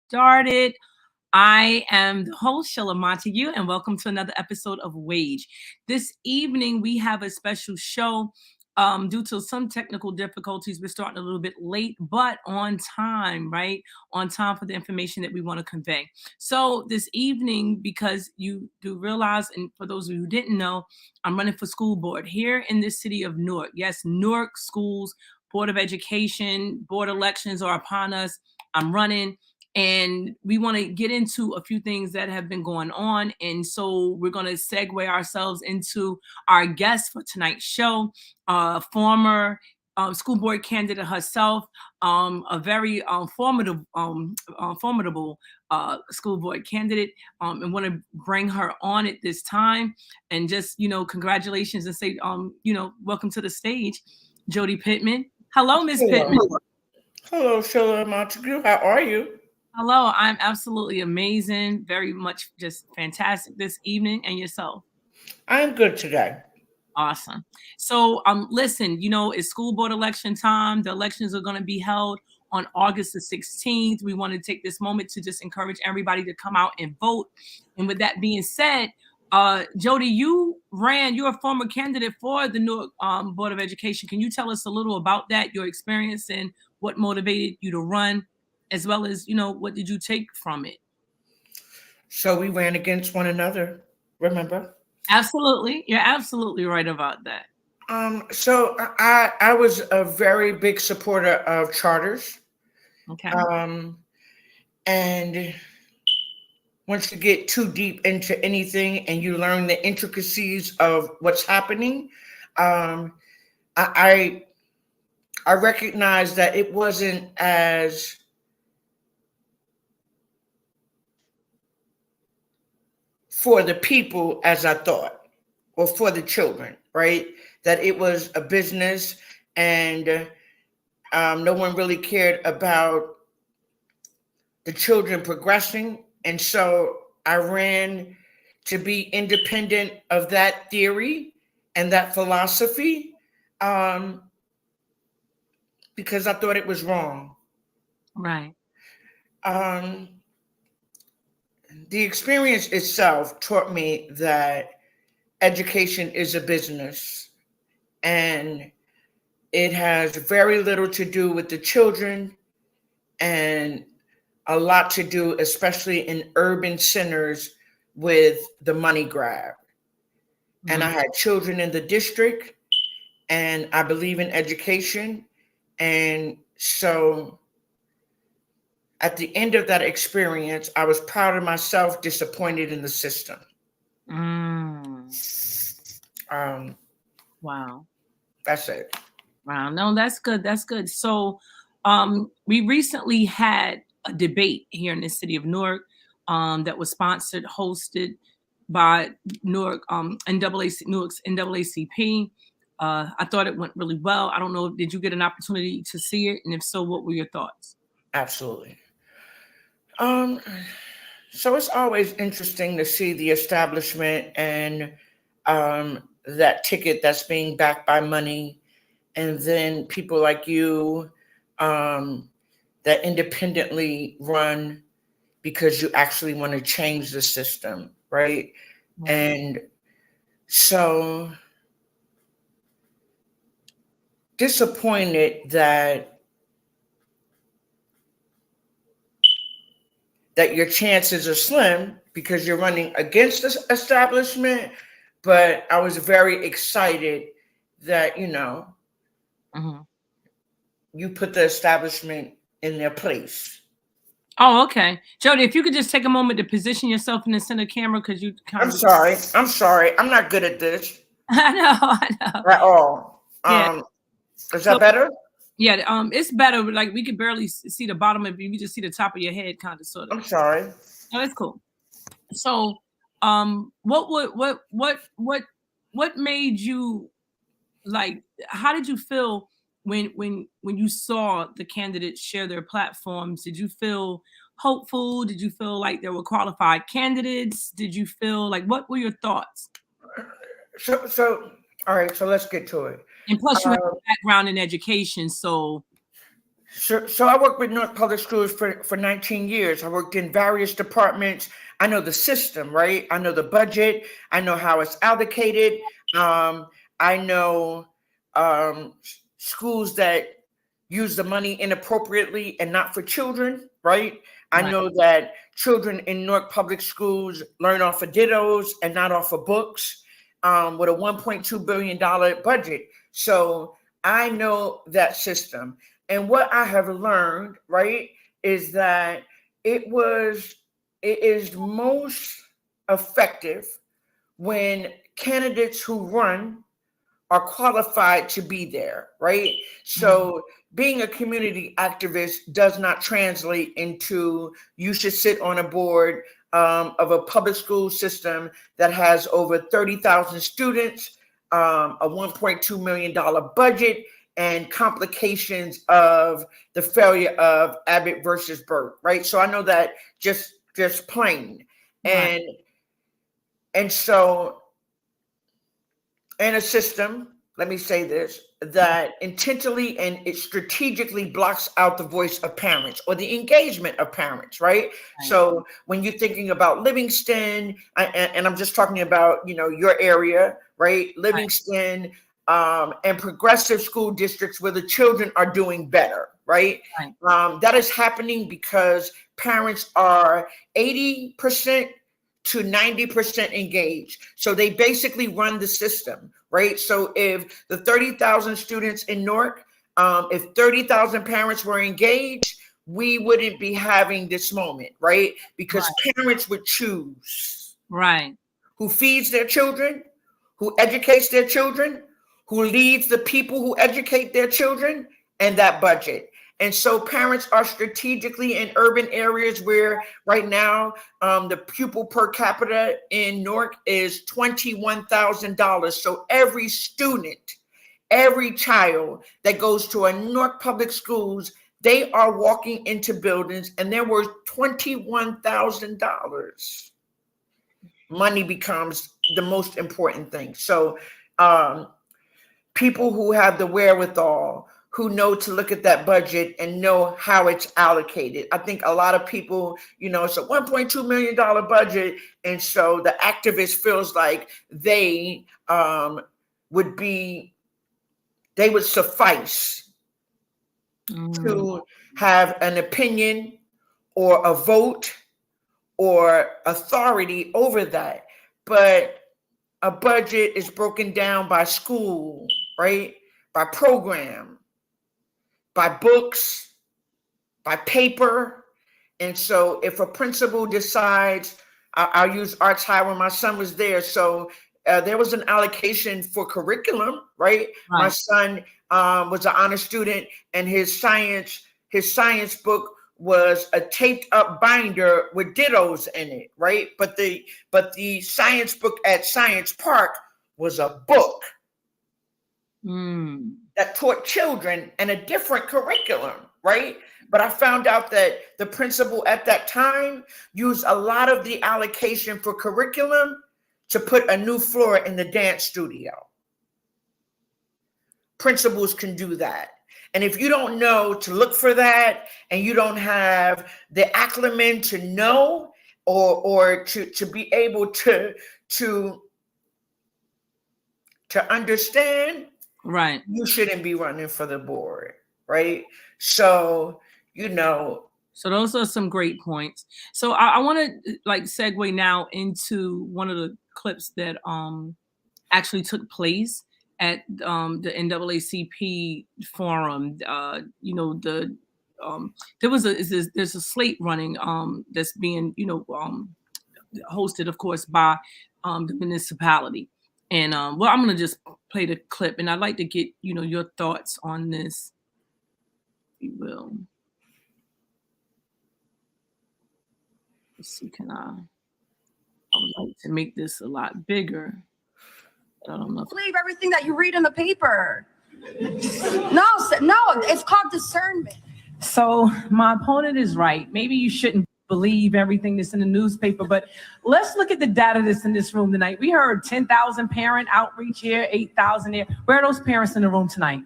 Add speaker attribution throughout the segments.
Speaker 1: started. I am the host, Sheila Montague, and welcome to another episode of W.A.G.E. This evening, we have a special show. Due to some technical difficulties, we're starting a little bit late, but on time, right? On time for the information that we want to convey. So this evening, because you do realize, and for those of you who didn't know, I'm running for school board here in the city of Newark. Yes, Newark schools, Board of Education, board elections are upon us. I'm running. And we want to get into a few things that have been going on. And so we're going to segue ourselves into our guest for tonight's show, former school board candidate herself, a very formidable school board candidate, and want to bring her on at this time. And just, congratulations and say, welcome to the stage, Jody Pittman. Hello, Miss Pittman.
Speaker 2: Hello, Sheila Montague. How are you?
Speaker 1: Hello, I'm absolutely amazing. Very much just fantastic this evening. And yourself?
Speaker 2: I'm good today.
Speaker 1: Awesome. So, listen, it's school board election time. The elections are going to be held on August the 16th. We want to take this moment to just encourage everybody to come out and vote. And with that being said, Jody, you're a former candidate for the Newark Board of Education. Can you tell us a little about that, your experience, and what motivated you to run, as well as, what did you take from it?
Speaker 2: So we ran against one another, remember?
Speaker 1: Absolutely. You're absolutely right about that.
Speaker 2: So I was a very big supporter of charters.
Speaker 1: Okay.
Speaker 2: And once you get too deep into anything and you learn the intricacies of what's happening, I recognize that it wasn't as for the people as I thought, or for the children, right? That it was a business, and no one really cared about the children progressing. And so I ran to be independent of that theory and that philosophy, because I thought it was wrong.
Speaker 1: Right.
Speaker 2: The experience itself taught me that education is a business, and it has very little to do with the children and a lot to do, especially in urban centers, with the money grab. Mm-hmm. And I had children in the district, and I believe in education. And so at the end of that experience, I was proud of myself, disappointed in the system.
Speaker 1: Wow.
Speaker 2: That's it.
Speaker 1: Wow. No, that's good. That's good. So we recently had a debate here in the city of Newark that was hosted by Newark, Newark's NAACP. I thought it went really well. I don't know, did you get an opportunity to see it? And if so, what were your thoughts?
Speaker 2: Absolutely. So it's always interesting to see the establishment and that ticket that's being backed by money, and then people like you that independently run because you actually want to change the system, right? Mm-hmm. And so disappointed that your chances are slim because you're running against the establishment. But I was very excited that,
Speaker 1: mm-hmm.
Speaker 2: you put the establishment in their place.
Speaker 1: Oh, okay. Jody, if you could just take a moment to position yourself in the center camera, because you
Speaker 2: I'm sorry. I'm not good at this.
Speaker 1: I know.
Speaker 2: At all. Yeah. Is that better?
Speaker 1: Yeah, it's better. Like, we could barely see the bottom of you. We just see the top of your head, kind of, sort of.
Speaker 2: I'm sorry.
Speaker 1: Oh, that's cool. So, what made you, like? How did you feel when you saw the candidates share their platforms? Did you feel hopeful? Did you feel like there were qualified candidates? Did you feel like, what were your thoughts?
Speaker 2: So all right. So let's get to it.
Speaker 1: And plus, you have a background in education, so.
Speaker 2: So I worked with North Public Schools for 19 years. I worked in various departments. I know the system, right? I know the budget. I know how it's allocated. I know schools that use the money inappropriately and not for children, right? I
Speaker 1: Right.
Speaker 2: know that children in Newark Public Schools learn off of dittos and not off of books, with a $1.2 billion budget. So I know that system. And what I have learned, right, is that it is most effective when candidates who run are qualified to be there, right?
Speaker 1: Mhm.
Speaker 2: So being a community activist does not translate into you should sit on a board of a public school system that has over 30,000 students, a $1.2 million budget, and complications of the failure of Abbott versus Burt, right? So I know that just plain.
Speaker 1: Right.
Speaker 2: And and so in a system, let me say this, that intentionally and it strategically blocks out the voice of parents or the engagement of parents, right?
Speaker 1: Right.
Speaker 2: So when you're thinking about Livingston, and I'm just talking about, your area, right?
Speaker 1: Right.
Speaker 2: Livingston, and progressive school districts where the children are doing better, right?
Speaker 1: Right.
Speaker 2: That is happening because parents are 80% to 90% engaged. So they basically run the system, right? So if the 30,000 students in Newark, if 30,000 parents were engaged, we wouldn't be having this moment, right? Because
Speaker 1: Right.
Speaker 2: parents would choose
Speaker 1: Right.
Speaker 2: who feeds their children, who educates their children, who leads the people who educate their children, and that budget. And so parents are strategically in urban areas where right now the pupil per capita in Newark is $21,000. So every student, every child that goes to a Newark public schools, they are walking into buildings and they're worth $21,000. Money becomes the most important thing. So people who have the wherewithal, who know to look at that budget and know how it's allocated. I think a lot of people, it's a $1.2 million budget. And so the activist feels like they would suffice
Speaker 1: Mm.
Speaker 2: to have an opinion or a vote or authority over that. But a budget is broken down by school, right? By program, by books, by paper. And so if a principal decides, I'll use Arts High when my son was there. So there was an allocation for curriculum, right? My
Speaker 1: Right.
Speaker 2: son was an honor student, and his science book was a taped up binder with dittos in it, right? But the science book at Science Park was a book
Speaker 1: Mm.
Speaker 2: that taught children and a different curriculum, right? But I found out that the principal at that time used a lot of the allocation for curriculum to put a new floor in the dance studio. Principals can do that. And if you don't know to look for that and you don't have the acumen to know or to be able to understand,
Speaker 1: Right.
Speaker 2: you shouldn't be running for the board, right? So, you know,
Speaker 1: So those are some great points. So I want to like segue now into one of the clips that actually took place at the NAACP forum. There was there's a slate running that's being hosted, of course, by the municipality. And well, I'm gonna just play the clip, and I'd like to get your thoughts on this, if you will. Let's see, I would like to make this a lot bigger. I don't know.
Speaker 3: Believe everything that you read in the paper. No, it's called discernment.
Speaker 1: So my opponent is right. Maybe you shouldn't believe everything that's in the newspaper, but let's look at the data that's in this room tonight. We heard 10,000 parent outreach here, 8,000 there. Where are those parents in the room tonight?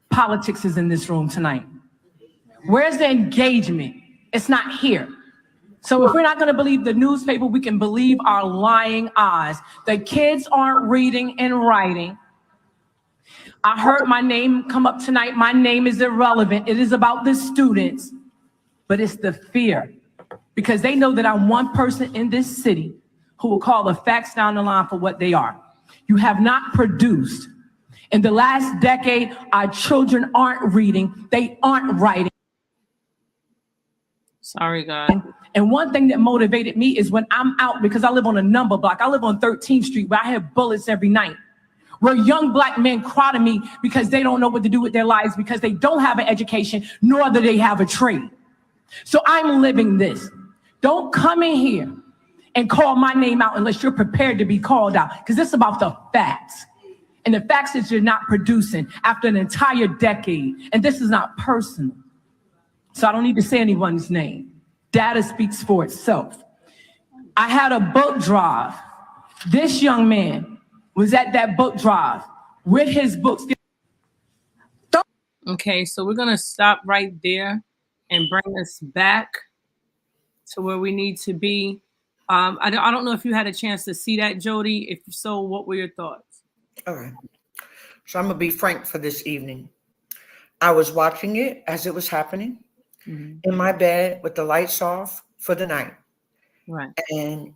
Speaker 1: Politics is in this room tonight. Where's the engagement? It's not here. So if we're not going to believe the newspaper, we can believe our lying eyes. The kids aren't reading and writing. I heard my name come up tonight. My name is irrelevant. It is about the students, but it's the fear, because they know that I'm one person in this city who will call the facts down the line for what they are. You have not produced. In the last decade, our children aren't reading. They aren't writing. Sorry, God. And one thing that motivated me is when I'm out, because I live on a number block. I live on 13th Street, where I have bullets every night, where young black men cry to me because they don't know what to do with their lives, because they don't have an education, nor do they have a trade. So I'm living this. Don't come in here and call my name out unless you're prepared to be called out, because it's about the facts. And the facts that you're not producing after an entire decade. And this is not personal. So I don't need to say anyone's name. Data speaks for itself. I had a book drive. This young man was at that book drive with his books. Okay, so we're gonna stop right there and bring us back to where we need to be. I don't know if you had a chance to see that, Jody. If so, what were your thoughts?
Speaker 2: All right. So I'm going to be frank for this evening. I was watching it as it was happening in my bed with the lights off for the night.
Speaker 1: Right.
Speaker 2: And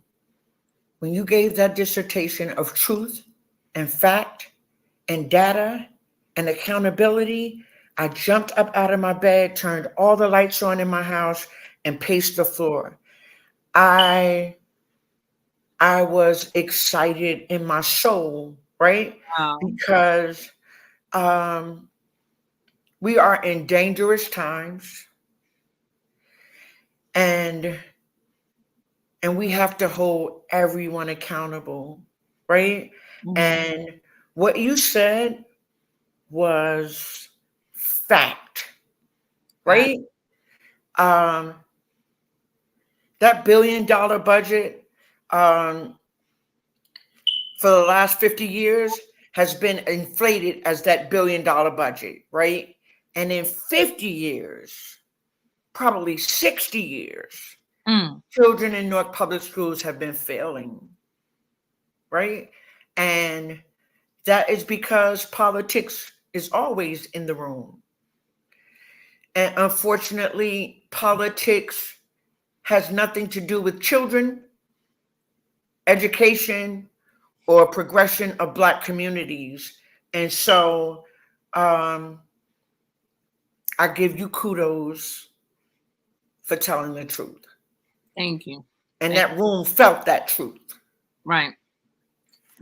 Speaker 2: when you gave that dissertation of truth and fact and data and accountability, I jumped up out of my bed, turned all the lights on in my house, and paced the floor. I was excited in my soul, right?
Speaker 1: Wow.
Speaker 2: Because we are in dangerous times, and we have to hold everyone accountable, right? And what you said was fact, right? That $1 billion budget for the last 50 years has been inflated as that $1 billion budget, right? And in 50 years, probably 60 years, children in Newark Public Schools have been failing, right? And that is because politics is always in the room. And unfortunately, politics has nothing to do with children, education, or progression of Black communities. And so I give you kudos for telling the truth.
Speaker 1: Thank you.
Speaker 2: And that room felt that truth.
Speaker 1: Right.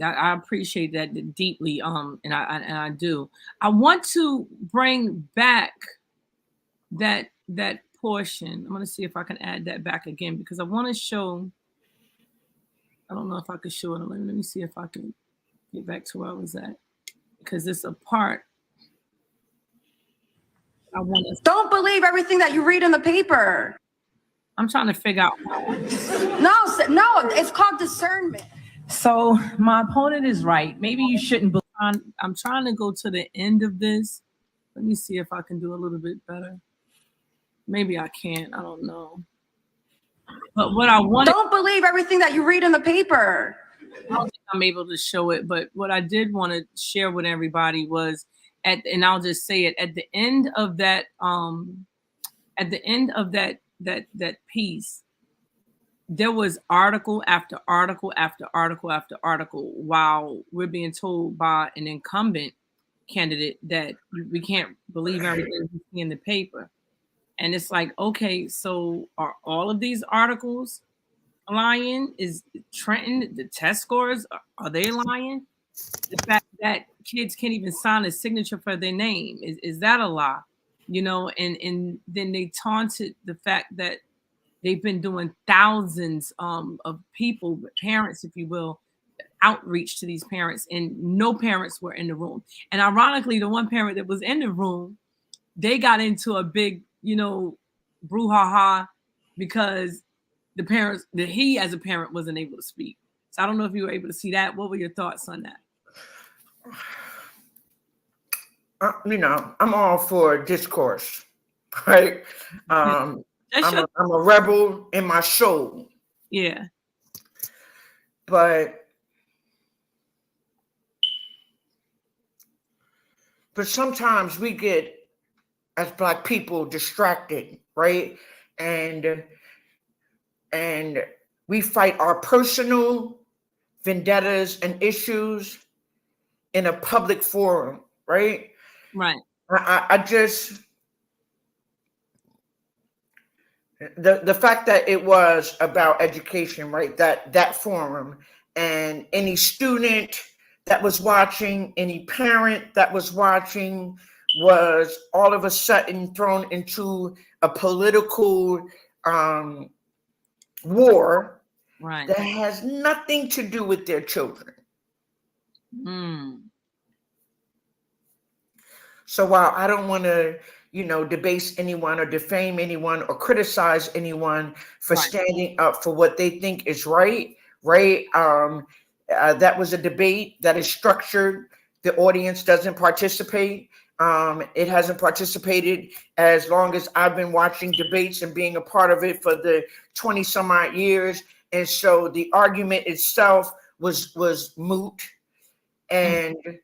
Speaker 1: I appreciate that deeply. And I do. I want to bring back that portion. I'm going to see if I can add that back again, because I want to show. I don't know if I could show it. Let me see if I can get back to where I was at, because it's a part. I want to.
Speaker 3: Don't believe everything that you read in the paper.
Speaker 1: I'm trying to figure out.
Speaker 3: No, it's called discernment.
Speaker 1: So my opponent is right. Maybe you shouldn't believe. I'm trying to go to the end of this. Let me see if I can do a little bit better. Maybe I can't. I don't know. But what I want.
Speaker 3: Don't believe everything that you read in the paper.
Speaker 1: I don't think I'm able to show it, but what I did want to share with everybody was and I'll just say it at the end of that that piece, there was article after article after article after article, while we're being told by an incumbent candidate that we can't believe everything we see in the paper. And it's like, okay, so are all of these articles lying? Is Trenton, the test scores, are they lying? The fact that kids can't even sign a signature for their name, is that a lie? You know, and then they taunted the fact that they've been doing thousands of people, parents, if you will, outreach to these parents, and no parents were in the room. And ironically, the one parent that was in the room, they got into a big, brouhaha because he as a parent wasn't able to speak. So I don't know if you were able to see that. What were your thoughts on that?
Speaker 2: I'm all for discourse, right?
Speaker 1: Yeah. That's your
Speaker 2: I'm a rebel in my soul,
Speaker 1: yeah.
Speaker 2: but sometimes we get, as Black people, distracted, right? And we fight our personal vendettas and issues in a public forum, right?
Speaker 1: Right.
Speaker 2: I just, the fact that it was about education, right? That forum, and any student that was watching, any parent that was watching, was all of a sudden thrown into a political um, war
Speaker 1: Right.
Speaker 2: that has nothing to do with their children.
Speaker 1: Mm.
Speaker 2: So while I don't want to, debase anyone or defame anyone or criticize anyone for
Speaker 1: Right.
Speaker 2: standing up for what they think is right, right? That was a debate that is structured. The audience doesn't participate. It hasn't participated as long as I've been watching debates and being a part of it for the 20 some odd years. And so the argument itself was moot.
Speaker 1: Mm.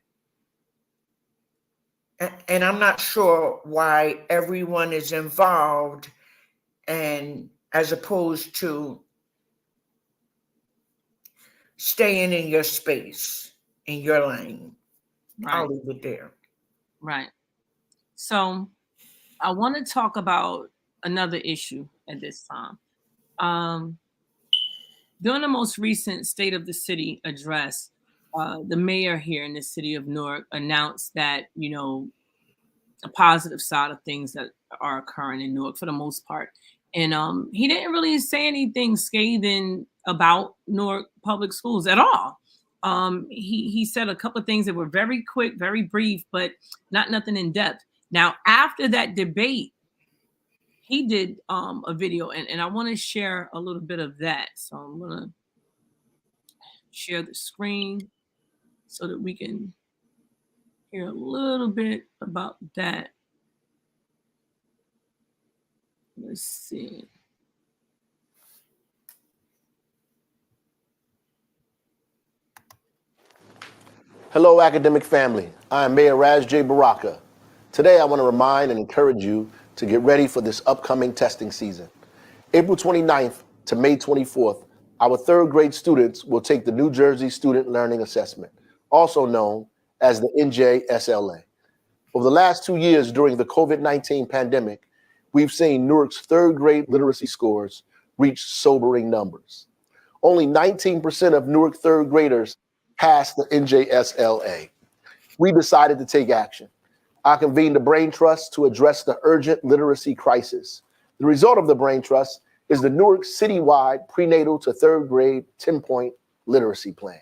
Speaker 2: And I'm not sure why everyone is involved, and as opposed to staying in your space, in your lane. I'll
Speaker 1: Right.
Speaker 2: leave it there.
Speaker 1: Right. So I want to talk about another issue at this time. Um, During the most recent State of the City address, the mayor here in the city of Newark announced that, a positive side of things that are occurring in Newark for the most part. And he didn't really say anything scathing about Newark public schools at all. He said a couple of things that were very quick, very brief, but not nothing in depth. Now, after that debate, he did a video, and I want to share a little bit of that. So I'm gonna share the screen so that we can hear a little bit about that. Let's see.
Speaker 4: Hello, academic family. I am Mayor W.A.G.E Baraka. Today, I want to remind and encourage you to get ready for this upcoming testing season. April 29th to May 24th, our third grade students will take the New Jersey Student Learning Assessment, also known as the NJSLA. Over the last 2 years during the COVID-19 pandemic, we've seen Newark's third grade literacy scores reach sobering numbers. Only 19% of Newark third graders passed the NJSLA. We decided to take action. I convened a brain trust to address the urgent literacy crisis. The result of the brain trust is the Newark citywide prenatal to third grade 10-point literacy plan.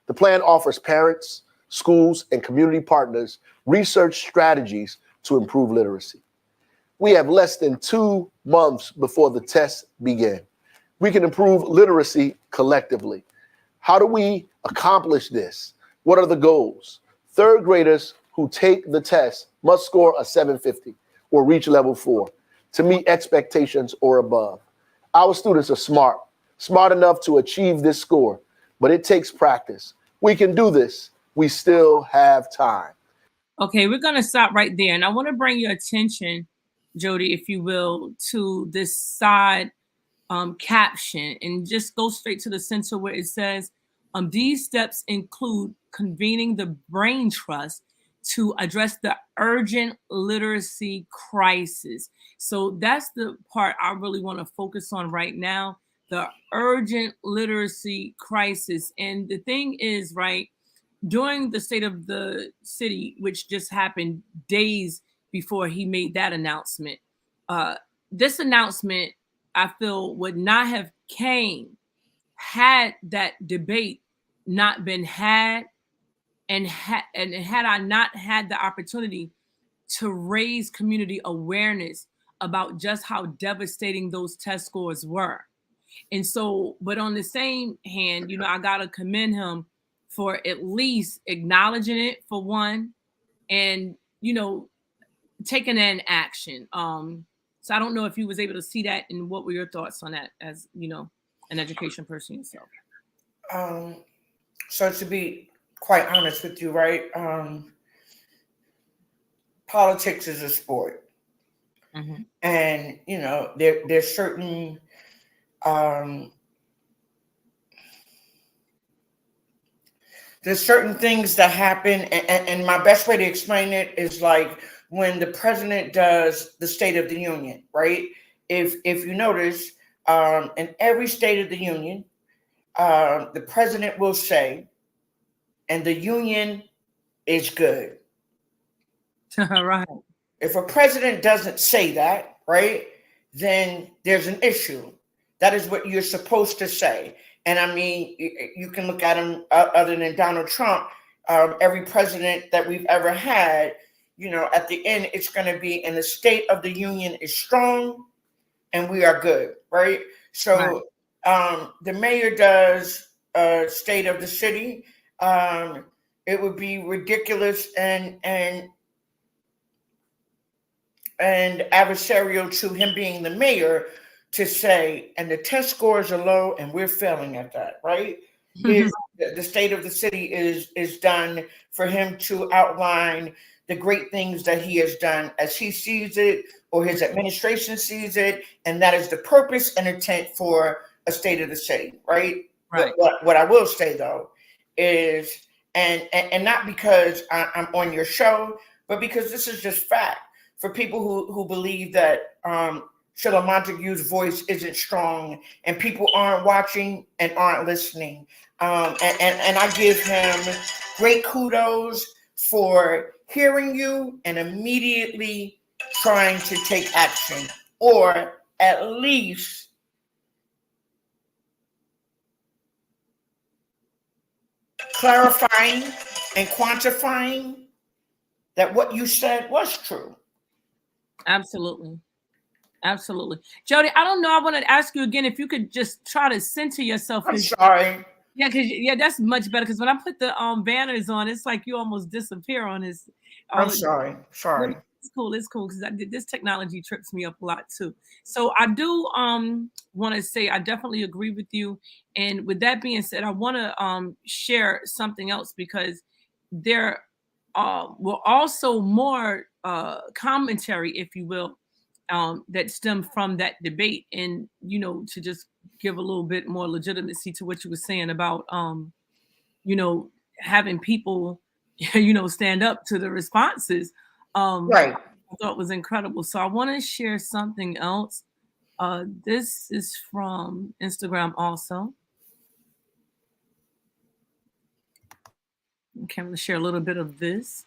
Speaker 4: The plan offers parents, schools, and community partners research strategies to improve literacy. We have less than 2 months before the tests begin. We can improve literacy collectively. How do we accomplish this? What are the goals? Third graders who take the test must score a 750 or reach level 4 to meet expectations or above. Our students are smart enough to achieve this score, but it takes practice. We can do this. We still have time.
Speaker 1: Okay, we're going to stop right there. And I want to bring your attention, Jody, if you will, to this side caption and just go straight to the center where it says, these steps include convening the brain trust to address the urgent literacy crisis. So that's the part I really want to focus on right now, the urgent literacy crisis. And the thing is, right, during the State of the City, which just happened days before he made that announcement, uh, this announcement I feel would not have came had that debate not been had, and had I not had the opportunity to raise community awareness about just how devastating those test scores were. And so, but on the same hand, I gotta commend him for at least acknowledging it for one, and taking an action. So I don't know if you was able to see that, and what were your thoughts on that as, you know, an education person yourself?
Speaker 2: So to be quite honest with you, right? Politics is a sport,
Speaker 1: Mm-hmm.
Speaker 2: and you know there's certain um, there's certain things that happen, and my best way to explain it is like when the president does the State of the Union, right? If you notice, in every State of the Union, the president will say, "And the union is good."
Speaker 1: Right.
Speaker 2: If a president doesn't say that, right, then there's an issue. That is what you're supposed to say. And I mean, you can look at him other than Donald Trump, every president that we've ever had, you know, at the end, it's going to be, and the State of the Union is strong and we are good, right?
Speaker 1: Right.
Speaker 2: So the mayor does State of the City. It would be ridiculous and adversarial to him being the mayor to say, and the test scores are low and we're failing at that, right? Is the State of the City is done for him to outline the great things that he has done as he sees it or his administration sees it, and that is the purpose and intent for a State of the City, right?
Speaker 1: Right.
Speaker 2: What I will say though is, and not because I'm on your show, but because this is just fact for people who believe that Sheila Montague's voice isn't strong and people aren't watching and aren't listening. And I give him great kudos for hearing you and immediately trying to take action, or at least clarifying and quantifying that what you said was true.
Speaker 1: Absolutely. Absolutely. Jody, I don't know. I want to ask you again if you could just try to center yourself.
Speaker 2: I'm sorry.
Speaker 1: Yeah, because that's much better. Because when I put the banners on, it's like you almost disappear on this.
Speaker 2: I'm sorry. Sorry.
Speaker 1: It's cool. It's cool because this technology trips me up a lot too. So I do want to say I definitely agree with you. And with that being said, I want to share something else because there were also more commentary, if you will, that stemmed from that debate. And you know, to just give a little bit more legitimacy to what you were saying about you know, having people you know, stand up to the responses,
Speaker 2: Right.
Speaker 1: I thought was incredible. So I want to share something else. This is from Instagram also. Okay, I'm going to share a little bit of this.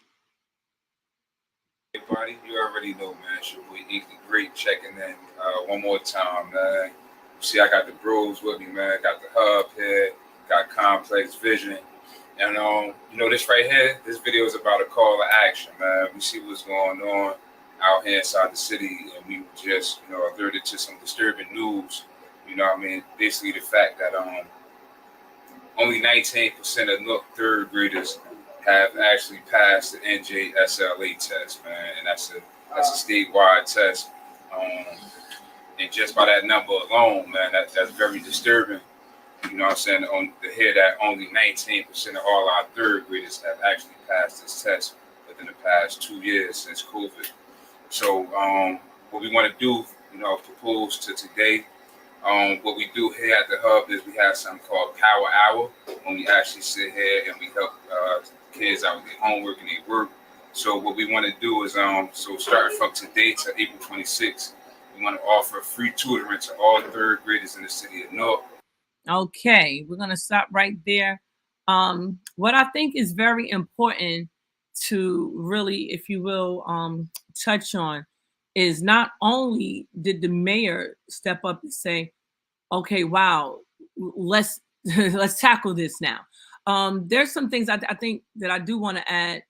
Speaker 5: Everybody, you already know, man. It's your boy E. Great checking in one more time, man. See, I got the bros with me, man. Got the hub here, got complex vision. And you know, this right here, this video is about a call to action, man. We see what's going on out here inside the city, and we just, you know, alerted to some disturbing news. You know what I mean? Basically the fact that only 19% of third graders have actually passed the NJSLA test, man, and that's a statewide test. And just by that number alone, man, that's very disturbing. You know what I'm saying? To hear that only 19% of all our third graders have actually passed this test within the past 2 years since COVID. So what we want to do, you know, propose to today. What we do here at the Hub is we have something called Power Hour, when we actually sit here and we help kids out with their homework and their work. So what we want to do is, so starting from today to April 26th, we want to offer free tutoring to all third graders in the city of Newark.
Speaker 1: Okay, we're going to stop right there. What I think is very important to really, if you will, touch on is not only did the mayor step up and say, okay, wow, let's let's tackle this now. There's some things I think that I do want to add.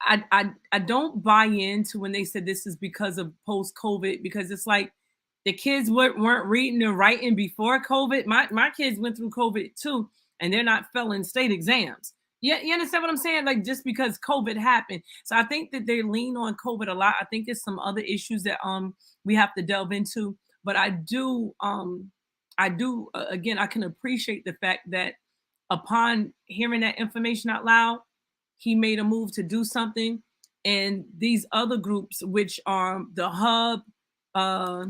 Speaker 1: I don't buy into when they said this is because of post COVID, because it's like the kids weren't reading and writing before COVID. My kids went through COVID too, and they're not failing state exams. Yeah, you understand what I'm saying? Like just because COVID happened. So I think that they lean on COVID a lot. I think there's some other issues that we have to delve into. But I do again I can appreciate the fact that upon hearing that information out loud, he made a move to do something. And these other groups, which are the hub, uh,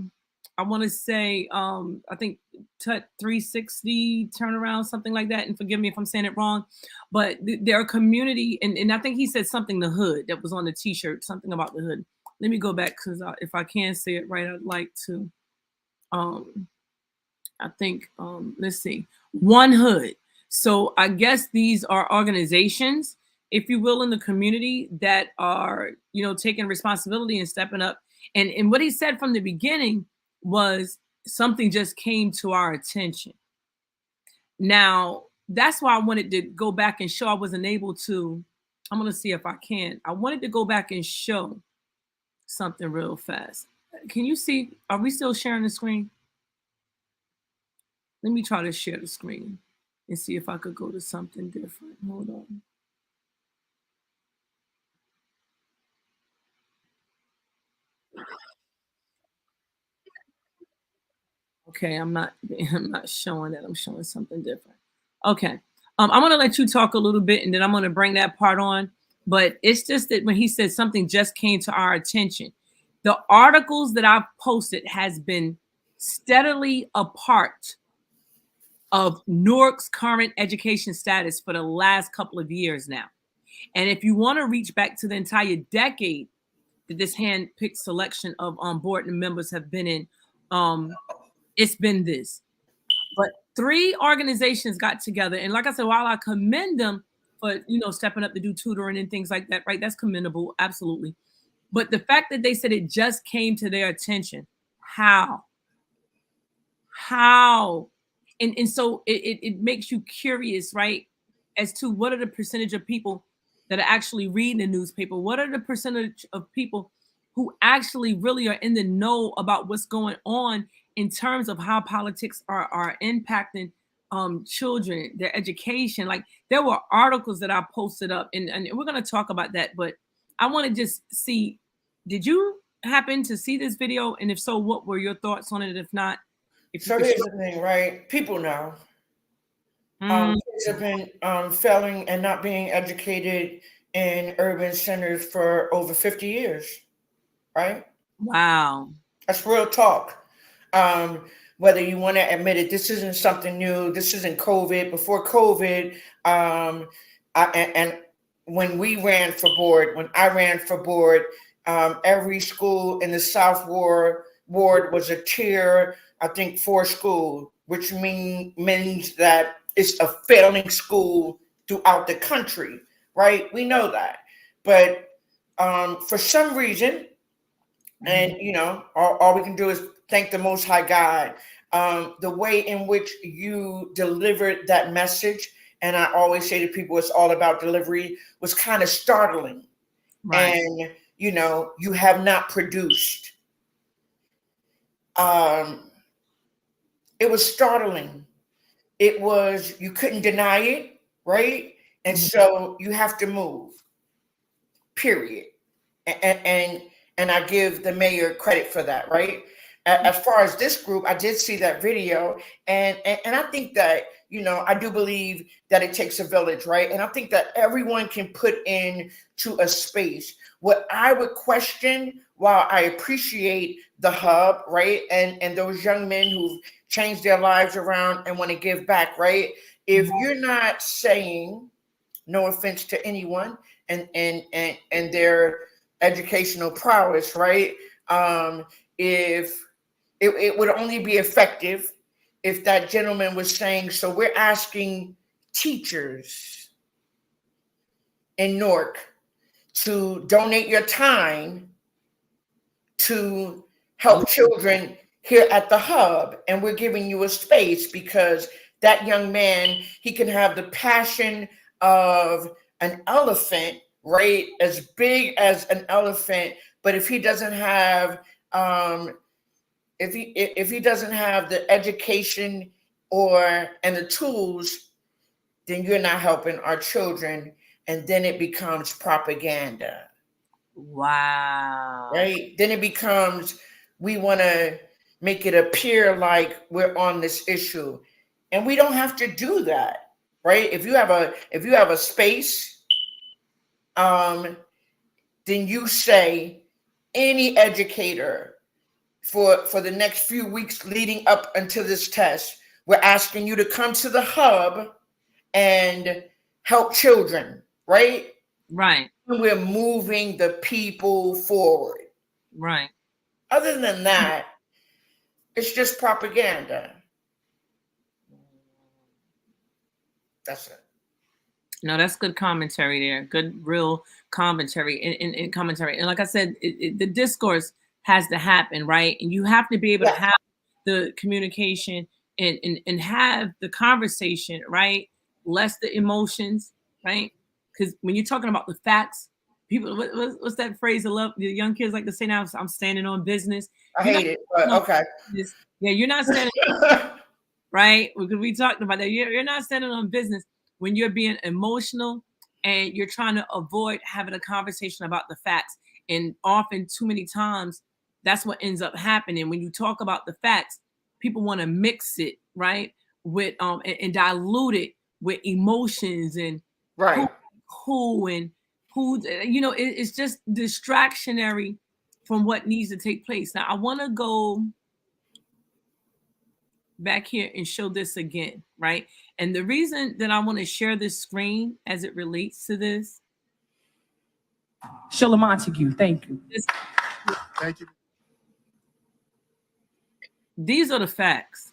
Speaker 1: I want to say I think Tut 360 turnaround, something like that. And forgive me if I'm saying it wrong, but they're a community, and I think he said something the hood that was on the t-shirt, something about the hood. Let me go back because if I can say it right, I'd like to. Um, I think let's see, one hood. So I guess these are organizations, if you will, in the community that are taking responsibility and stepping up. And what he said from the beginning was something just came to our attention. Now, that's why I wanted to go back and show. I wasn't able to. I'm going to see if I can. I wanted to go back and show something real fast. Can you see? Are we still sharing the screen? Let me try to share the screen and see if I could go to something different. Hold on. Okay, I'm not I'm not showing that. I'm showing something different. Okay. I'm gonna let you talk a little bit and then I'm gonna bring that part on. But it's just that when he said something just came to our attention, the articles that I've posted has been steadily a part of Newark's current education status for the last couple of years now. And if you want to reach back to the entire decade that this hand-picked selection of board members have been in, it's been this. But three organizations got together, and like I said, while I commend them for stepping up to do tutoring and things like that, right? That's commendable, absolutely. But the fact that they said it just came to their attention, how? How? And so it makes you curious, right? As to what are the percentage of people that are actually reading the newspaper? What are the percentage of people who actually really are in the know about what's going on in terms of how politics are impacting children, their education? Like there were articles that I posted up, and we're gonna talk about that, but I want to just see, did you happen to see this video? And if so, what were your thoughts on it? If not, if you
Speaker 2: So
Speaker 1: could
Speaker 2: here's the thing, right? People know.
Speaker 1: Mm,
Speaker 2: Kids have been failing and not being educated in urban centers for over 50 years, right?
Speaker 1: wow.
Speaker 2: That's real talk. Whether you want to admit it, this isn't something new. This isn't COVID. Before COVID, and when we ran for board, when I ran for board, every school in the South Ward was a tier, I think, 4 school, which means that it's a failing school throughout the country, right? We know that. But for some reason, and all we can do is thank the Most High God. The way in which you delivered that message, and I always say to people, it's all about delivery, was kind of startling.
Speaker 1: Right.
Speaker 2: And you have not produced. It was startling. It was, you couldn't deny it, right? And
Speaker 1: Mhm.
Speaker 2: so you have to move. Period. And I give the mayor credit for that, right? As far as this group, I did see that video, and I think that I do believe that it takes a village, right? And I think that everyone can put in to a space. What I would question, while I appreciate the hub, right, and those young men who've changed their lives around and want to give back, right? If you're not saying, no offense to anyone, and their educational prowess, right? If it would only be effective if that gentleman was saying, so we're asking teachers in Newark to donate your time to help children here at the hub, and we're giving you a space because that young man, he can have the passion of an elephant, right? As big as an elephant, but if he doesn't have if he doesn't have the education and the tools then you're not helping our children, and then it becomes propaganda.
Speaker 1: Wow.
Speaker 2: Right? Then it becomes, we want to make it appear like we're on this issue. And we don't have to do that. Right? If you have a space, then you say any educator for the next few weeks leading up until this test, we're asking you to come to the hub and help children, right?
Speaker 1: Right.
Speaker 2: We're moving the people forward.
Speaker 1: Right.
Speaker 2: Other than that, it's just propaganda. That's it.
Speaker 1: No, that's good commentary there. Good, real commentary and commentary. And like I said, the discourse has to happen, right? And you have to be able to have the communication and have the conversation, right? Less the emotions, right? Because when you're talking about the facts, people, what's that phrase? I love the young kids like to say now. I'm standing on business.
Speaker 2: I hate it, but okay.
Speaker 1: Yeah, you're not standing, right? Because we talked about that. You're not standing on business when you're being emotional and you're trying to avoid having a conversation about the facts. And often, too many times, that's what ends up happening. When you talk about the facts, people want to mix it, right, with and dilute it with emotions and
Speaker 2: right.
Speaker 1: who and who. It's just distractionary from what needs to take place. Now, I want to go back here and show this again, right? And the reason that I want to share this screen as it relates to this,
Speaker 6: Sheila Montague, thank you.
Speaker 4: Thank you.
Speaker 1: These are the facts.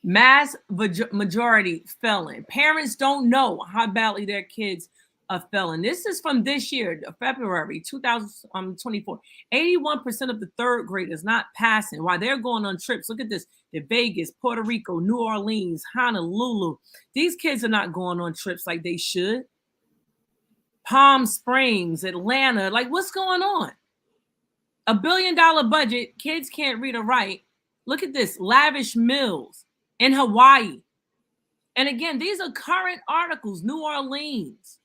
Speaker 1: Mass majority felon. Parents don't know how badly their kids are felon. This is from this year, February 2024. 81% of the third graders not passing while they're going on trips. Look at this. The Vegas, Puerto Rico, New Orleans, Honolulu. These kids are not going on trips like they should. Palm Springs, Atlanta. Like, what's going on? $1 billion budget. Kids can't read or write. Look at this. Lavish meals in Hawaii. And again, these are current articles. New Orleans,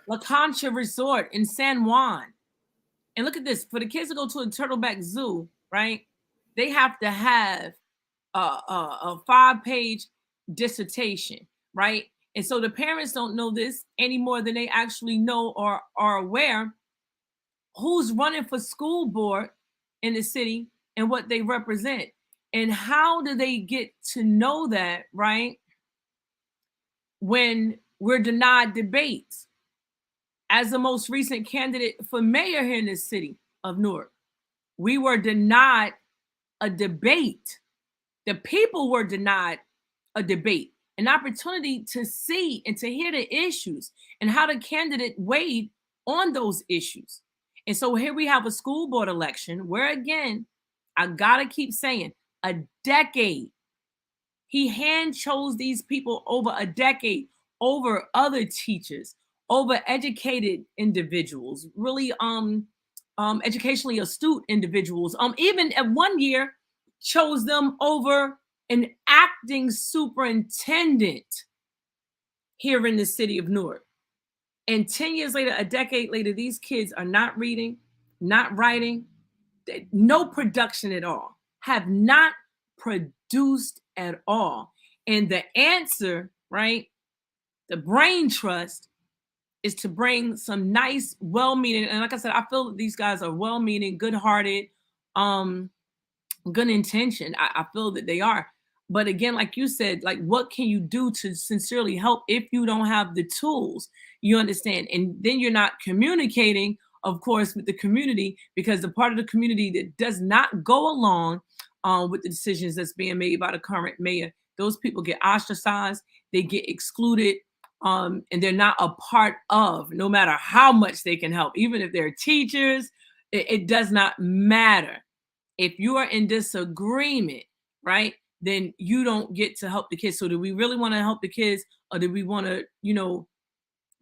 Speaker 1: La Concha Resort in San Juan. And look at this. For the kids to go to a Turtleback Zoo, right, they have to have a 5-page dissertation, right? And so the parents don't know this any more than they actually know or are aware who's running for school board in the city and what they represent. And how do they get to know that, right, when we're denied debates? As the most recent candidate for mayor here in the city of Newark, we were denied a debate. The people were denied a debate, an opportunity to see and to hear the issues and how the candidate weighed on those issues. And so here we have a school board election where, again, I gotta keep saying, a decade. He hand chose these people over a decade, over other teachers, over educated individuals, really educationally astute individuals. Even at one year, chose them over an acting superintendent here in the city of Newark. And 10 years later, a decade later, these kids are not reading, not writing, no production at all, have not produced at all. And the answer, right, the brain trust is to bring some nice, well-meaning, and like I said, I feel that these guys are well-meaning, good-hearted, good intention. I feel that they are. But again, like you said, like, what can you do to sincerely help if you don't have the tools? You understand? And then you're not communicating, of course, with the community, because the part of the community that does not go along with the decisions that's being made by the current mayor, those people get ostracized, they get excluded, and they're not a part of, no matter how much they can help, even if they're teachers, it does not matter. If you are in disagreement, right, then you don't get to help the kids. So do we really want to help the kids, or do we want to,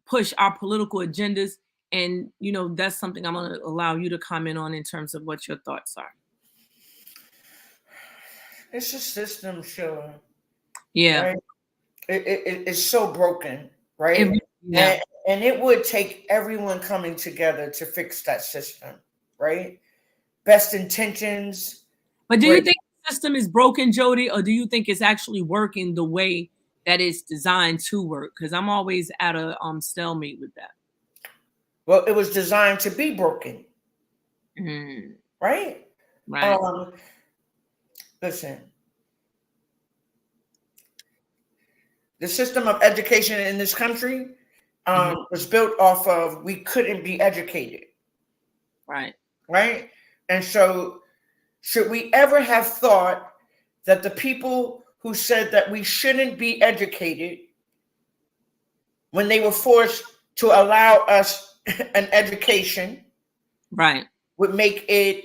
Speaker 1: push our political agendas? And, that's something I'm going to allow you to comment on in terms of what your thoughts are.
Speaker 2: It's a system, sure.
Speaker 1: Yeah.
Speaker 2: Right? it's so broken, right?
Speaker 1: Yeah.
Speaker 2: And it would take everyone coming together to fix that system, right? Best intentions.
Speaker 1: But do you
Speaker 2: Great.
Speaker 1: think the system is broken, Jody, or do you think it's actually working the way that it's designed to work? Because I'm always at a stalemate with that.
Speaker 2: Well, it was designed to be broken, right?
Speaker 1: Right.
Speaker 2: Listen, the system of education in this country was built off of we couldn't be educated.
Speaker 1: Right.
Speaker 2: Right? And so, should we ever have thought that the people who said that we shouldn't be educated, when they were forced to allow us an education,
Speaker 1: right,
Speaker 2: would make it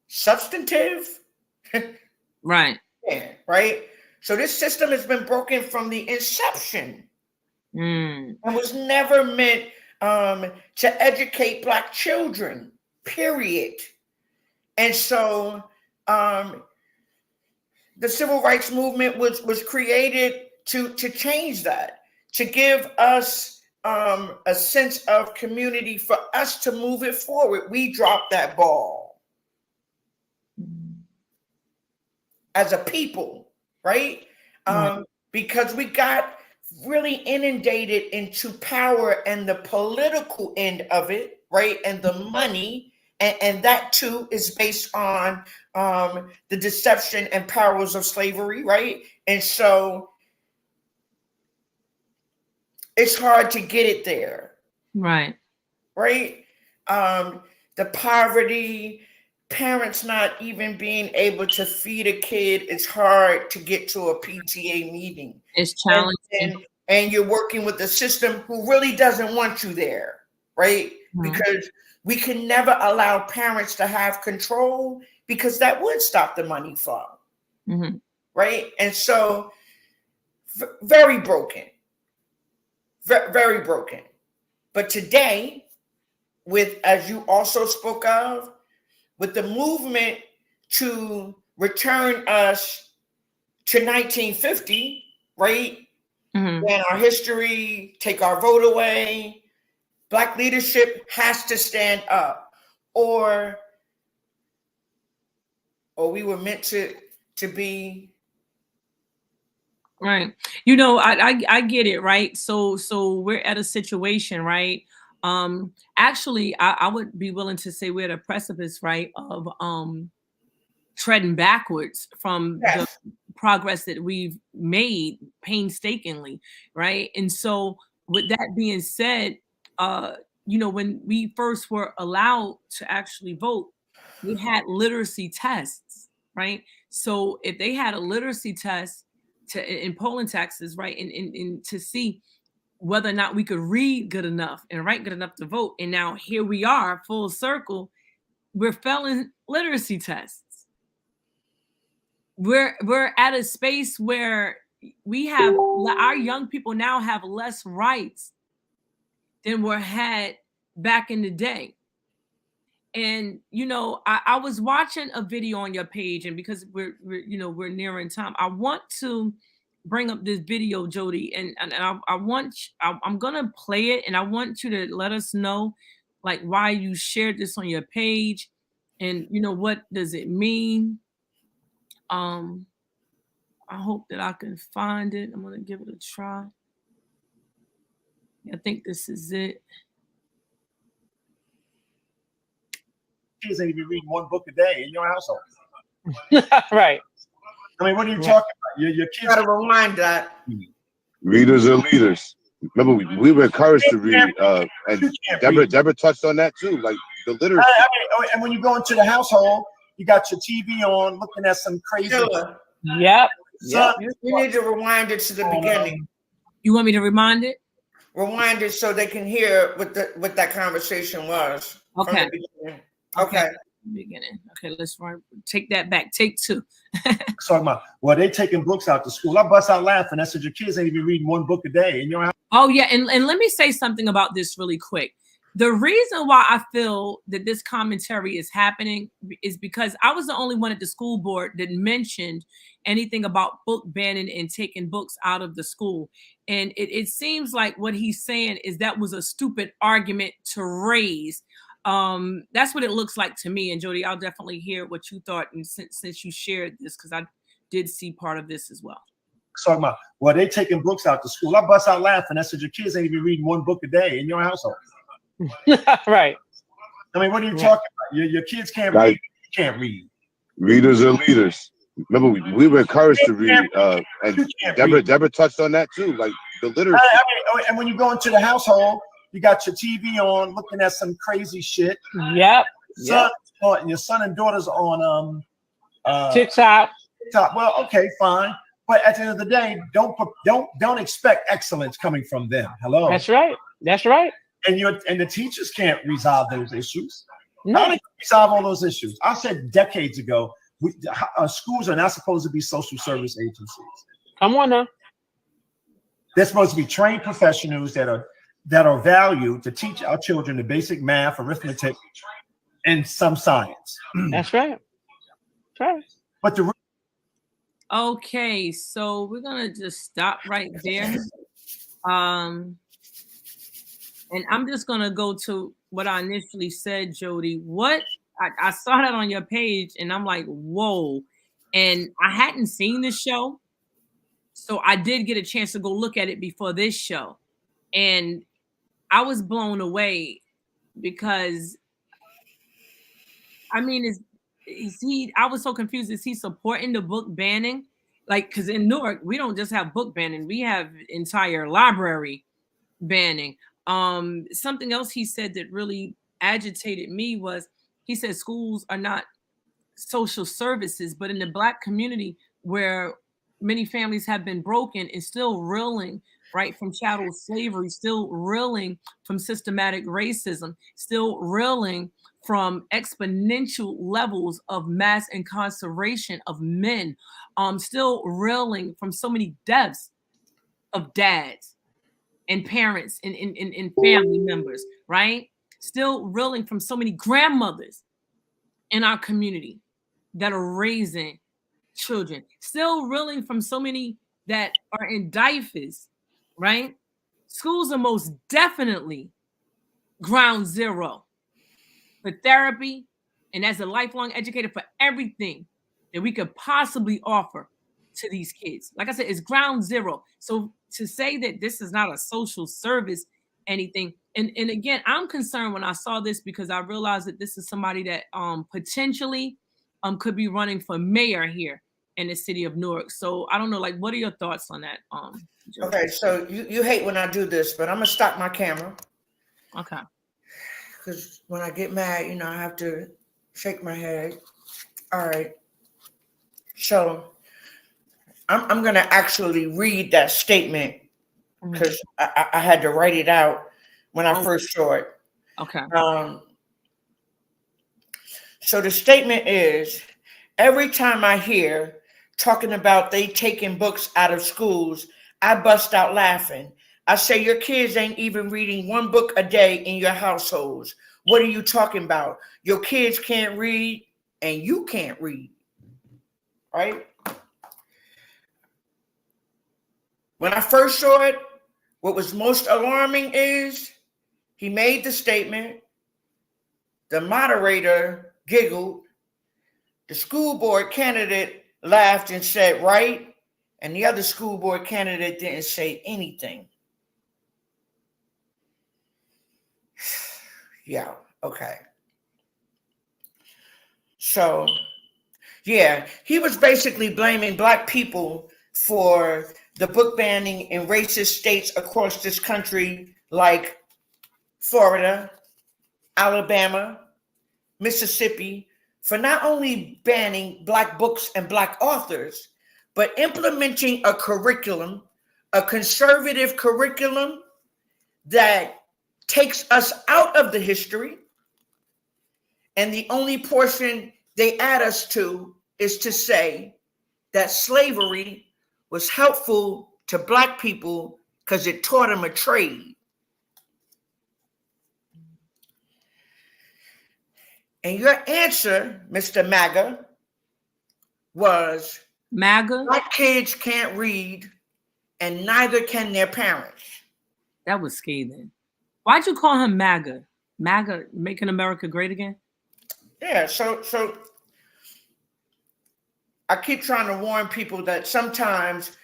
Speaker 2: substantive?
Speaker 1: Right.
Speaker 2: Yeah, right? So this system has been broken from the inception and was never meant to educate Black children, period. And so the civil rights movement was created to change that, to give us a sense of community for us to move it forward. We dropped that ball as a people, right? Because we got really inundated into power and the political end of it, right? And the money. And that too is based on the deception and powers of slavery, right? And so it's hard to get it there.
Speaker 1: Right.
Speaker 2: Right? The poverty, parents not even being able to feed a kid, it's hard to get to a PTA meeting.
Speaker 1: It's challenging.
Speaker 2: And you're working with a system who really doesn't want you there, right? Because we can never allow parents to have control, because that would stop the money flow, right? And so, very broken, very broken. But today, with, as you also spoke of, with the movement to return us to 1950, right? Ban our history, take our vote away. Black leadership has to stand up, or we were meant to be.
Speaker 1: Right. You know, I get it, right? So we're at a situation, right? Actually, I would be willing to say we're at a precipice, right, of treading backwards from the progress that we've made painstakingly, right? And so with that being said, you know, when we first were allowed to actually vote, we had literacy tests, right? So if they had a literacy test in polling taxes, right, and to see whether or not we could read good enough and write good enough to vote, and now here we are, full circle, we're failing literacy tests. We're at a space where we have, our young people now have less rights than were had back in the day. And you know, I was watching a video on your page, and because we're we're nearing time, I want to bring up this video, Jody, and I'm gonna play it, and I want you to let us know like why you shared this on your page, and you know, what does it mean. I hope that I can find it. I'm gonna give it a try. I think this is it.
Speaker 6: Kids ain't even reading one book a day in your household.
Speaker 1: Right.
Speaker 6: I mean, what are you talking about? Your kids
Speaker 2: Gotta remind that.
Speaker 7: Readers are leaders. Remember, we were encouraged to read, and Deborah touched on that too, like the literacy.
Speaker 6: I mean, and when you go into the household, you got your TV on, looking at some crazy.
Speaker 2: Sure.
Speaker 1: Yep.
Speaker 2: You need to rewind it to the beginning.
Speaker 1: You want me to remind it?
Speaker 2: Rewind it so they can hear what that conversation was.
Speaker 1: Okay.
Speaker 2: Okay.
Speaker 1: Beginning. Okay, let's take that back. Take two.
Speaker 6: Talking about, well, they taking books out to school. I bust out laughing. I said, your kids ain't even reading one book a day in your house.
Speaker 1: Oh yeah, and let me say something about this really quick. The reason why I feel that this commentary is happening is because I was the only one at the school board that mentioned anything about book banning and taking books out of the school. And it seems like what he's saying is that was a stupid argument to raise. That's what it looks like to me. And Jody, I'll definitely hear what you thought, and since you shared this, because I did see part of this as well.
Speaker 6: Talking about, well, they taking books out to school. I bust out laughing. I said, your kids ain't even reading one book a day in your household.
Speaker 8: Right.
Speaker 6: I mean, what are you talking about? Your kids can't read. You can't read.
Speaker 7: Readers are leaders. Remember, we were encouraged to read, and Deborah touched on that too, like the literacy.
Speaker 6: I mean, and when you go into the household, you got your TV on, looking at some crazy shit.
Speaker 8: Yep.
Speaker 6: And your son and daughter's on
Speaker 8: TikTok.
Speaker 6: Well, okay, fine. But at the end of the day, don't expect excellence coming from them. Hello.
Speaker 8: That's right. That's right.
Speaker 6: And the teachers can't resolve those issues.
Speaker 8: No.
Speaker 6: How do they resolve all those issues? I said decades ago, schools are not supposed to be social service agencies.
Speaker 8: Come on now.
Speaker 6: They're supposed to be trained professionals that are valued to teach our children the basic math, arithmetic, and some science.
Speaker 8: That's right. That's right.
Speaker 6: But
Speaker 1: Okay, so we're gonna just stop right there. And I'm just gonna go to what I initially said, Jody. I saw that on your page, and I'm like, whoa. And I hadn't seen the show, so I did get a chance to go look at it before this show, and I was blown away because, I mean, I was so confused. Is he supporting the book banning? Like, because in Newark, we don't just have book banning, we have entire library banning. Something else he said that really agitated me was, he said schools are not social services, but in the Black community where many families have been broken and still reeling, right, from chattel slavery, still reeling from systematic racism, still reeling from exponential levels of mass incarceration of men, still reeling from so many deaths of dads and parents and family members, right? Still reeling from so many grandmothers in our community that are raising children, still reeling from so many that are in diapers, right? Schools are most definitely ground zero for therapy and as a lifelong educator for everything that we could possibly offer to these kids. Like I said, it's ground zero. So to say that this is not a social service, anything, and again, I'm concerned when I saw this because I realized that this is somebody that potentially could be running for mayor here in the city of Newark. So I don't know, like, what are your thoughts on that? Joe?
Speaker 2: Okay, so you hate when I do this, but I'm gonna stop my camera.
Speaker 1: Okay.
Speaker 2: Because when I get mad, I have to shake my head. All right. So I'm going to actually read that statement because I had to write it out when I first saw it.
Speaker 1: Okay.
Speaker 2: So the statement is, every time I hear talking about they taking books out of schools, I bust out laughing. I say, your kids ain't even reading one book a day in your households. What are you talking about? Your kids can't read and you can't read, right? When I first saw it, what was most alarming is he made the statement, the moderator giggled, the school board candidate laughed and said, right, and the other school board candidate didn't say anything. Yeah, okay. So, yeah, he was basically blaming Black people for the book banning in racist states across this country like Florida, Alabama, Mississippi, for not only banning Black books and Black authors, but implementing a curriculum, a conservative curriculum that takes us out of the history, and the only portion they add us to is to say that slavery was helpful to Black people because it taught them a trade. And your answer, Mr. MAGA, was
Speaker 1: MAGA?
Speaker 2: black kids can't read and neither can their parents.
Speaker 1: That was scathing. Why'd you call him MAGA? MAGA, making America great again?
Speaker 2: Yeah, so I keep trying to warn people that sometimes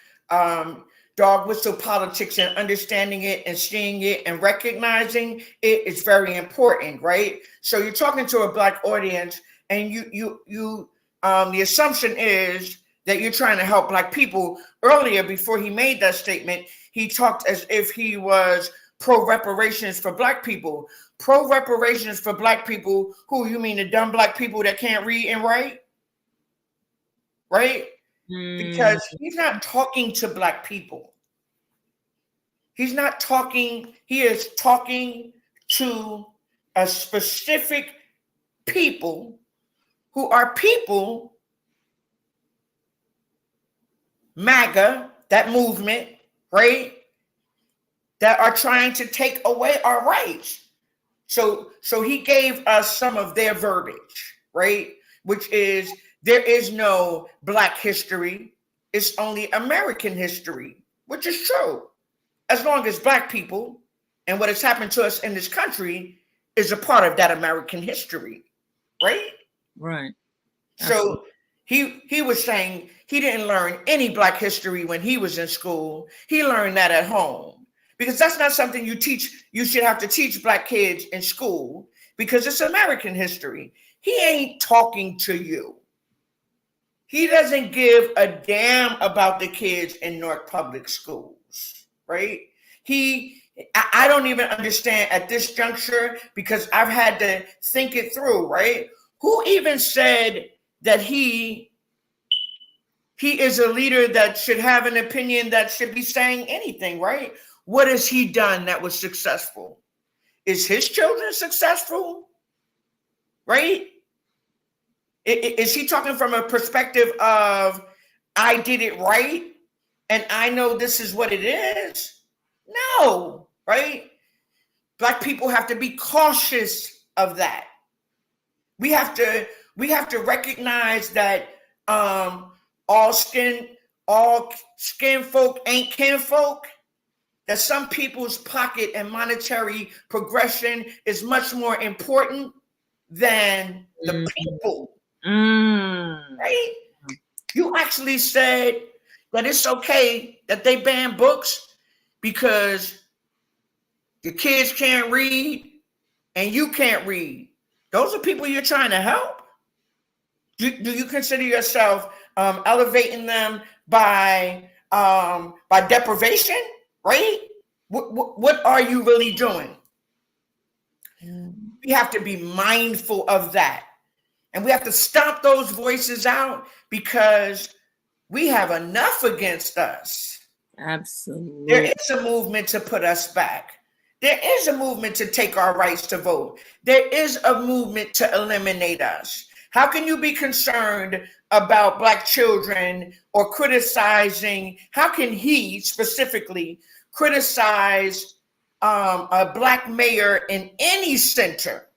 Speaker 2: dog whistle politics and understanding it and seeing it and recognizing it is very important, right? So you're talking to a black audience, and the assumption is that you're trying to help black people. Earlier, before he made that statement, he talked as if he was pro reparations for black people. Pro reparations for black people? Who, you mean the dumb black people that can't read and write? Right? Because he's not talking to black people. He's not talking, he is talking to a specific people who are people, MAGA, that movement, right? That are trying to take away our rights. So he gave us some of their verbiage, right? Which is, there is no black history. It's only American history, which is true. As long as black people and what has happened to us in this country is a part of that American history, right?
Speaker 1: Right.
Speaker 2: So he was saying he didn't learn any black history when he was in school. He learned that at home, because that's not something you teach. You should have to teach black kids in school because it's American history. He ain't talking to you. He doesn't give a damn about the kids in Newark Public Schools, right? I don't even understand at this juncture, because I've had to think it through, right? Who even said that he is a leader that should have an opinion, that should be saying anything, right? What has he done that was successful? Is his children successful? Right? Is he talking from a perspective of, I did it right and I know this is what it is? No, right? Black people have to be cautious of that. We have to recognize that all skin folk ain't kinfolk. That some people's pocket and monetary progression is much more important than the people. Right? You actually said that it's okay that they ban books because the kids can't read and you can't read. Those are people you're trying to help. Do you consider yourself elevating them by deprivation? Right? What are you really doing? We have to be mindful of that. And we have to stomp those voices out, because we have enough against us.
Speaker 1: Absolutely.
Speaker 2: There is a movement to put us back. There is a movement to take our rights to vote. There is a movement to eliminate us. How can you be concerned about black children or criticizing? How can he specifically criticize a black mayor in any center,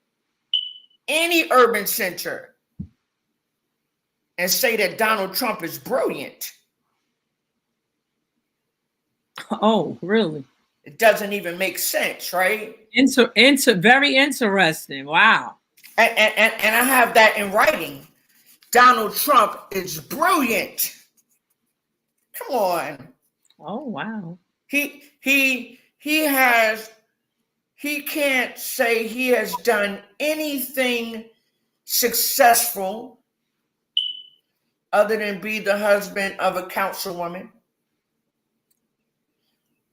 Speaker 2: any urban center, and say that Donald Trump is brilliant?
Speaker 1: Oh, really?
Speaker 2: It doesn't even make sense, right?
Speaker 1: Very interesting. Wow.
Speaker 2: And I have that in writing. Donald Trump is brilliant. Come on.
Speaker 1: Oh, wow.
Speaker 2: He can't say he has done anything successful other than be the husband of a councilwoman.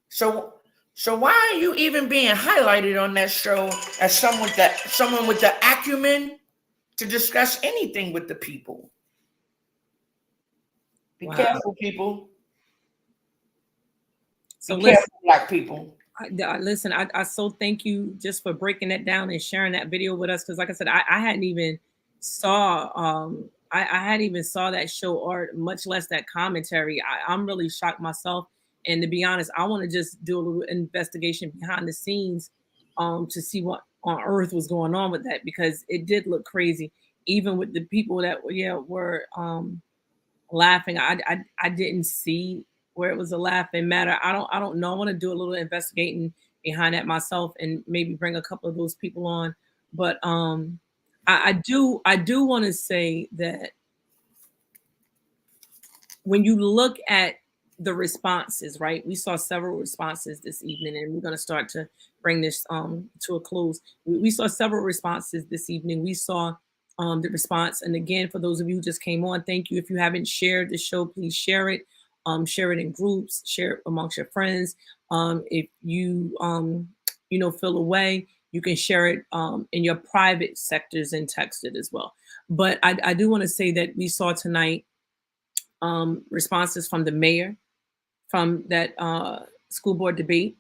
Speaker 2: So why are you even being highlighted on that show as someone with the acumen to discuss anything with the people? Be careful, people.
Speaker 1: So
Speaker 2: Be careful, black people.
Speaker 1: Listen, I so thank you just for breaking that down and sharing that video with us, because like I said, I hadn't even saw I hadn't even saw that show, or much less that commentary. I'm really shocked myself. And to be honest, I want to just do a little investigation behind the scenes to see what on earth was going on with that, because it did look crazy. Even with the people that were laughing, I didn't see where it was a laughing matter. I don't know. I want to do a little investigating behind that myself and maybe bring a couple of those people on. But I do want to say that when you look at the responses, right? We saw several responses this evening, and we're going to start to bring this to a close. We saw several responses this evening. We saw the response, and again, for those of you who just came on, thank you. If you haven't shared the show, please share it. Share it in groups, share it amongst your friends. If you feel a way, you can share it in your private sectors and text it as well. But I do want to say that we saw tonight responses from the mayor, from that school board debate.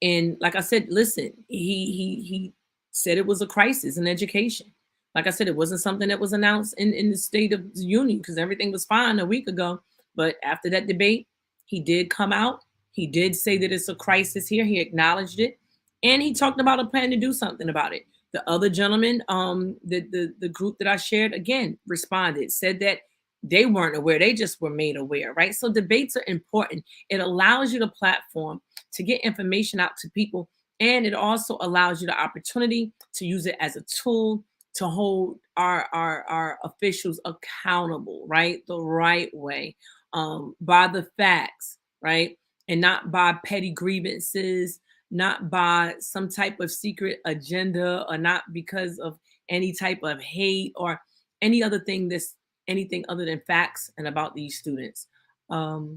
Speaker 1: And like I said, listen, he said it was a crisis in education. Like I said, it wasn't something that was announced in the State of the Union, because everything was fine a week ago. But after that debate, he did come out. He did say that it's a crisis here. He acknowledged it. And he talked about a plan to do something about it. The other gentleman, the group that I shared, again, responded, said that they weren't aware. They just were made aware, right? So debates are important. It allows you the platform to get information out to people. And it also allows you the opportunity to use it as a tool to hold our officials accountable, right? The right way, by the facts, right? And not by petty grievances, not by some type of secret agenda, or not because of any type of hate or any other thing that's anything other than facts and about these students. But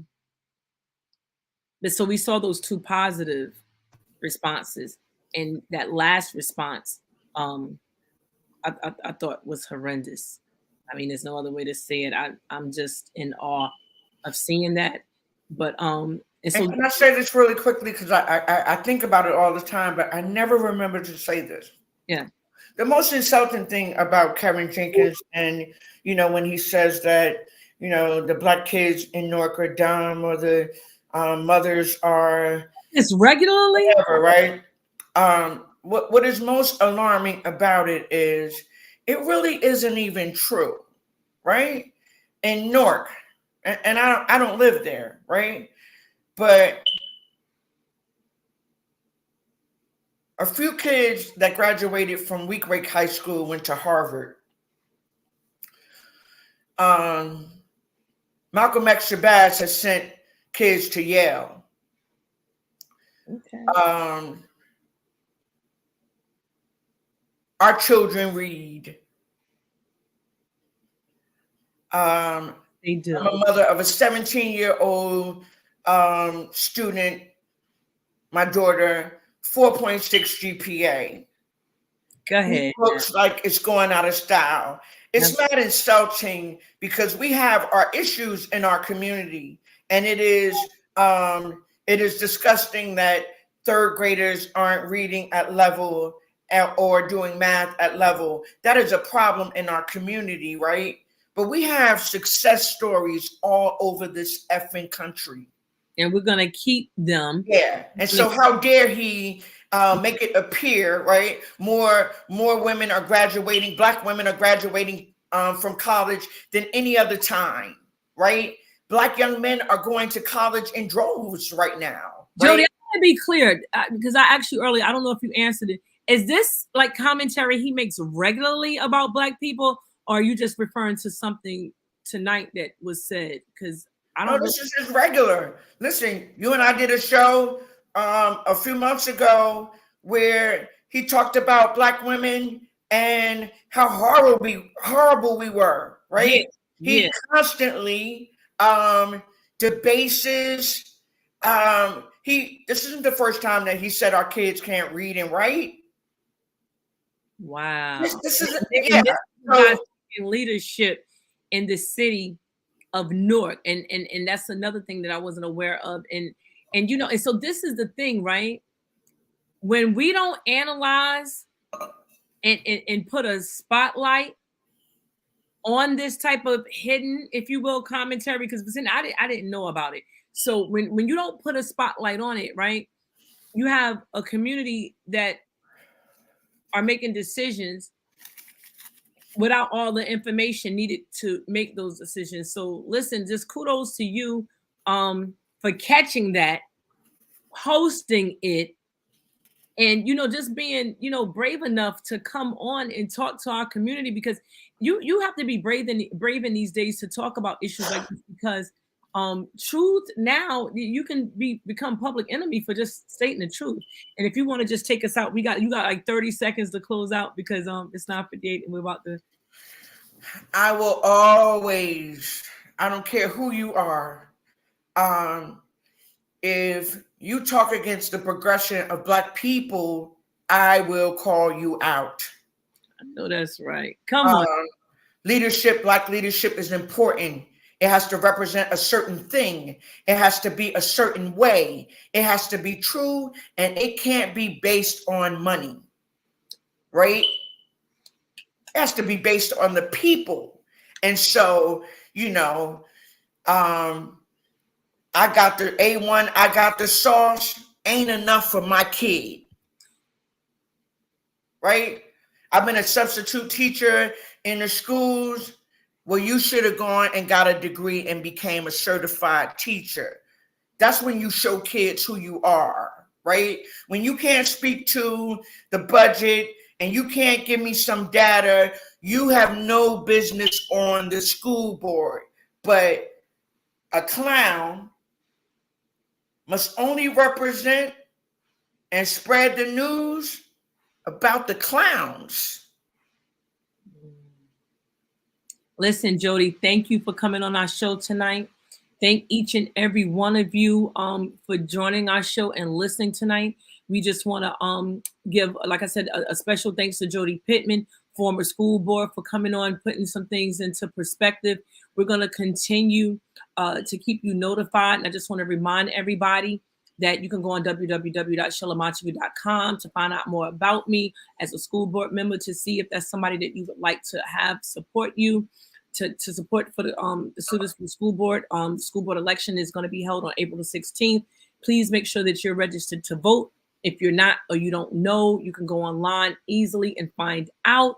Speaker 1: so we saw those two positive responses, and that last response, I thought was horrendous. I mean, there's no other way to say it. I'm just in awe of seeing that. But and so,
Speaker 2: And can I say this really quickly, because I think about it all the time, but I never remember to say this.
Speaker 1: yeah,
Speaker 2: The most insulting thing about Kevin Jenkins, and when he says that the black kids in Newark are dumb, or the mothers are
Speaker 1: it's regularly,
Speaker 2: whatever, right? What is most alarming about it is it really isn't even true, right? In Newark, and I don't live there, right? But a few kids that graduated from Wheat High School went to Harvard. Malcolm X Shabazz has sent kids to Yale.
Speaker 1: okay.
Speaker 2: Our children read.
Speaker 1: They do.
Speaker 2: I'm a mother of a 17-year-old student, my daughter, 4.6 GPA.
Speaker 1: Go ahead.
Speaker 2: It looks like it's going out of style. It's not insulting, because we have our issues in our community, and it is disgusting that third graders aren't reading at level or doing math at level. That is a problem in our community, right? But we have success stories all over this effing country.
Speaker 1: And we're going to keep them.
Speaker 2: Yeah. And so how dare he make it appear, right? More women are graduating, black women are graduating from college than any other time, right? Black young men are going to college in droves right now. Right?
Speaker 1: Jody, I want to be clear, because I asked you earlier, I don't know if you answered it. Is this like commentary he makes regularly about black people, or are you just referring to something tonight that was said? Because I don't know.
Speaker 2: This is just regular. Listen, you and I did a show a few months ago where he talked about black women and how horrible we were, right?
Speaker 1: Yeah.
Speaker 2: He constantly debases. This isn't the first time that he said our kids can't read and write.
Speaker 1: Wow.
Speaker 2: This is
Speaker 1: leadership in the city of Newark, and that's another thing that I wasn't aware of, and and so this is the thing, right? When we don't analyze and put a spotlight on this type of hidden, if you will, commentary, because I didn't know about it. So when you don't put a spotlight on it, right, you have a community that are making decisions without all the information needed to make those decisions. So listen, just kudos to you for catching that, hosting it, and just being brave enough to come on and talk to our community, because you have to be brave in these days to talk about issues like this, because truth, now you can become public enemy for just stating the truth. And if you want to just take us out, you got like 30 seconds to close out, because it's 9:58 and we're about to.
Speaker 2: I will always, I don't care who you are, if you talk against the progression of Black people, I will call you out.
Speaker 1: I know that's right. Come on.
Speaker 2: Leadership, Black leadership is important. It has to represent a certain thing. It has to be a certain way. It has to be true, and it can't be based on money, right? It has to be based on the people. And so, I got the A1, I got the sauce, ain't enough for my kid, right? I've been a substitute teacher in the schools where you should have gone and got a degree and became a certified teacher. That's when you show kids who you are, right? When you can't speak to the budget and you can't give me some data, you have no business on the school board. But a clown must only represent and spread the news about the clowns.
Speaker 1: Listen, Jody, thank you for coming on our show tonight. Thank each and every one of you for joining our show and listening tonight. We just want to give, like I said, a special thanks to Jody Pittman, former school board, for coming on, putting some things into perspective. We're going to continue to keep you notified. And I just want to remind everybody that you can go on www.shelamontague.com to find out more about me as a school board member, to see if that's somebody that you would like to have support you. To support for the students for the school board. The school board election is going to be held on April the 16th. Please make sure that you're registered to vote. If you're not, or you don't know, you can go online easily and find out.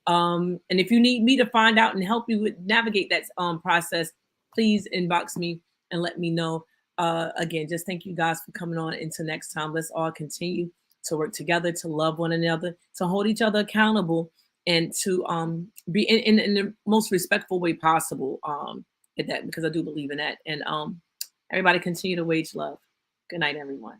Speaker 1: And if you need me to find out and help you with navigate that process, please inbox me and let me know. Again, just thank you guys for coming on. Until next time, let's all continue to work together, to love one another, to hold each other accountable, and to be in the most respectful way possible at that, because I do believe in that. And everybody continue to wage love. Good night, everyone.